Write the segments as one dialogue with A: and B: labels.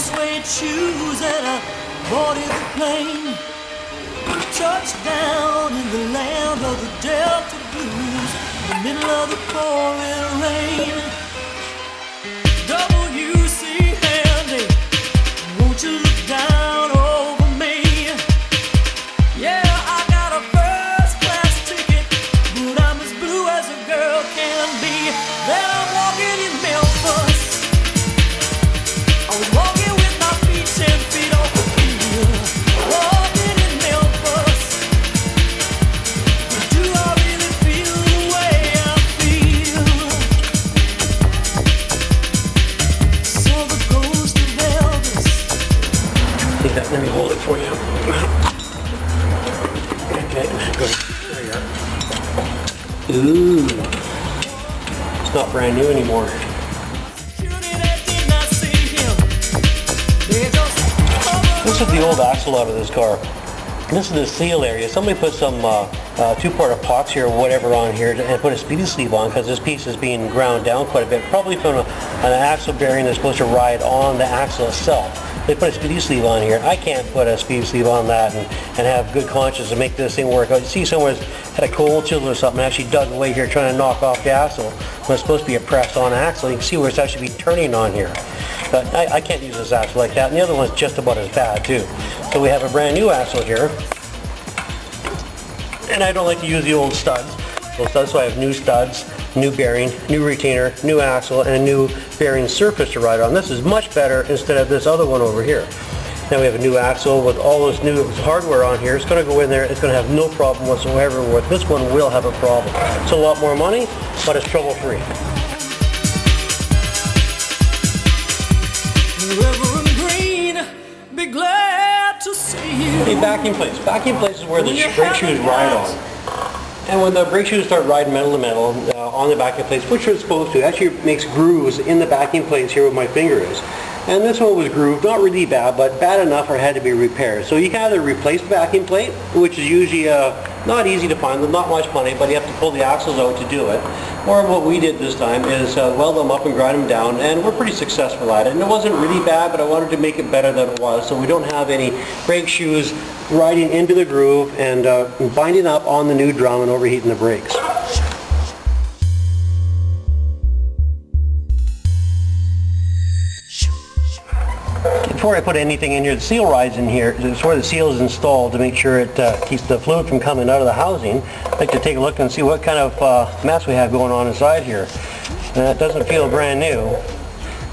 A: suede shoes and I boarded the plane. Touchdown in the land of the Delta Blues, in the middle of the pouring rain. WC Handy, won't you look down over me? Yeah, I got a first class ticket, but I'm as blue as a girl can be. Then I'm walking in Memphis. I was walking with my feet 10 feet off the field. Walking in Memphis. Do I really feel the way I feel? Saw the ghost of Elvis.
B: See that? Let me hold it for you. Okay, go ahead. There you are. Ooh. It's not brand new anymore. This is the old axle out of this car. This is the seal area. Somebody put some two-part epoxy or whatever on here and put a speedy sleeve on because this piece is being ground down quite a bit. Probably from an axle bearing that's supposed to ride on the axle itself. They put a speedy sleeve on here. I can't put a speedy sleeve on that and have good conscience to make this thing work. I see someone's had a cold chisel or something and actually dug away here trying to knock off the axle. When it's supposed to be a press-on axle. You can see where it's actually been turning on here. But I can't use this axle like that, and the other one's just about as bad too. So we have a brand new axle here, and I don't like to use the old studs. So I have new studs, new bearing, new retainer, new axle, and a new bearing surface to ride on. This is much better instead of this other one over here. Now we have a new axle with all this new hardware on here. It's going to go in there. It's going to have no problem whatsoever with this one. Will have a problem. It's a lot more money, but it's trouble-free.
A: Reverend Green, be glad to see you.
B: A backing place. Backing place is where the brake shoes ride on. And when the brake shoes start riding metal to metal on the backing plates, which it's supposed to, it actually makes grooves in the backing plates here where my finger is. And this one was grooved, not really bad, but bad enough or had to be repaired. So you can either replace the backing plate, which is usually not easy to find, not much money, but you have to pull the axles out to do it. Or what we did this time is weld them up and grind them down, and we're pretty successful at it. And it wasn't really bad, but I wanted to make it better than it was, so we don't have any brake shoes riding into the groove and binding up on the new drum and overheating the brakes. Before I put anything in here, the seal rides in here. It's where the seal is installed to make sure it keeps the fluid from coming out of the housing. I'd like to take a look and see what kind of mess we have going on inside here. It doesn't feel brand new.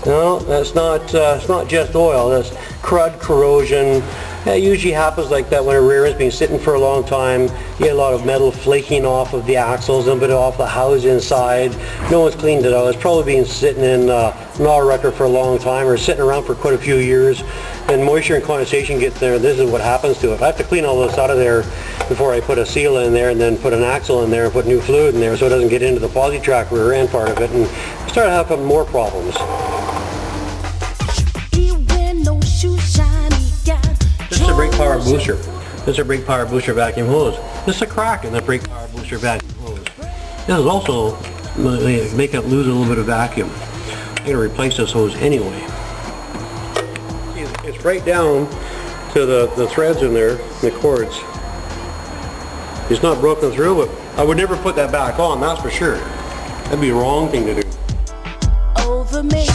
B: No, that's not. It's not just oil. That's crud, corrosion. It usually happens like that when a rear has been sitting for a long time. You get a lot of metal flaking off of the axles and a bit off the house inside. No one's cleaned it out. It's probably been sitting in an oil wrecker for a long time or sitting around for quite a few years. And moisture and condensation get there. This is what happens to it. I have to clean all this out of there before I put a seal in there and then put an axle in there and put new fluid in there so it doesn't get into the posi track rear end part of it and start having more problems. This is a brake power booster. This is a brake power booster vacuum hose. This is a crack in the brake power booster vacuum hose. This is also make it lose a little bit of vacuum. I'm going to replace this hose anyway. It's right down to the threads in there, the cords. It's not broken through, but I would never put that back on, that's for sure. That'd be the wrong thing to do.
A: Over me.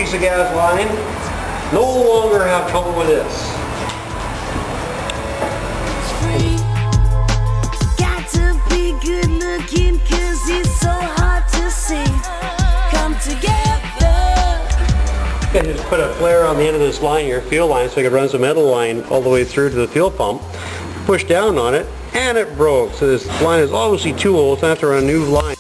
B: piece of gas line. No longer have trouble with this.
A: Free. Got to be good looking 'cause it's so hard to see. Come together.
B: I just put a flare on the end of this line here, fuel line, so I could run some metal line all the way through to the fuel pump. Push down on it, and it broke. So this line is obviously too old, so I have to run a new line.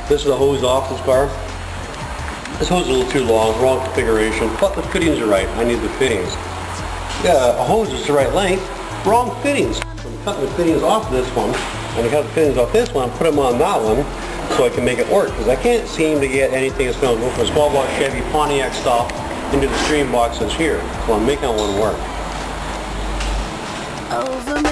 B: This is the hose off this car. This hose is a little too long, wrong configuration, but the fittings are right. I need the fittings. Yeah, a hose is the right length, wrong fittings. I'm cutting the fittings off this one, and I cut the fittings off this one, put them on that one, so I can make it work. Because I can't seem to get anything that's going to go from a small block Chevy Pontiac stop into the stream box that's here. So I'm making one work.
A: Over me.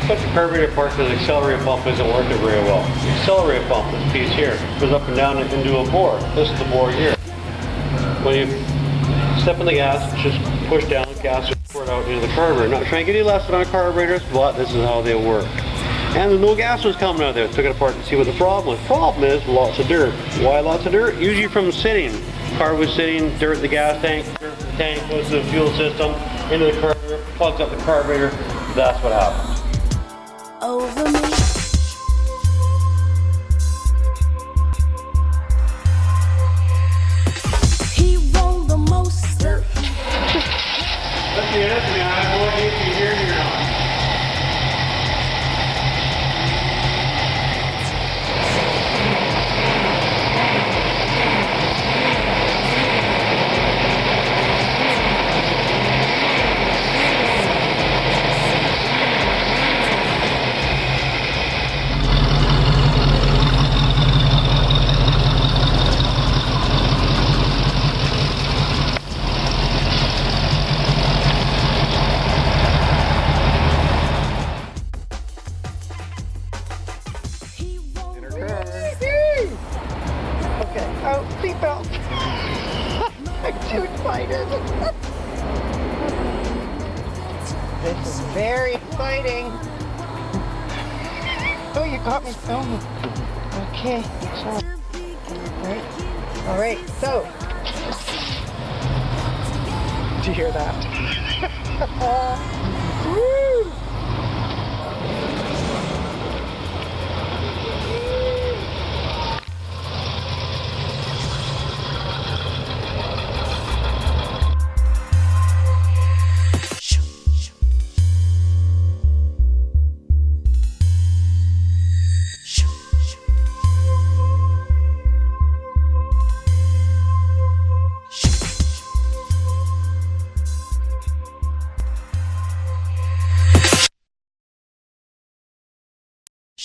B: Put the carburetor apart because the accelerator pump isn't working very well. The accelerator pump, this piece here, goes up and down into a bore. This is the bore here. When you step on the gas, just push down, gas is poured out into the carburetor. Not trying to get any less on carburetors, but this is how they work. And there's no gas was coming out there. Took it apart to see what the problem was. Problem is lots of dirt. Why lots of dirt? Usually from sitting. Car was sitting, dirt in the gas tank, dirt in the tank, goes to the fuel system, into the carburetor, plugs up the carburetor. That's what happens.
A: Over me. He rolled the most.
B: Let's be honest, man. I have no idea if you hear me or not.
C: Okay, oh, seatbelt. I'm too excited. This is very exciting. Oh, you got me filming. Okay, so, all right, so. Do you hear that?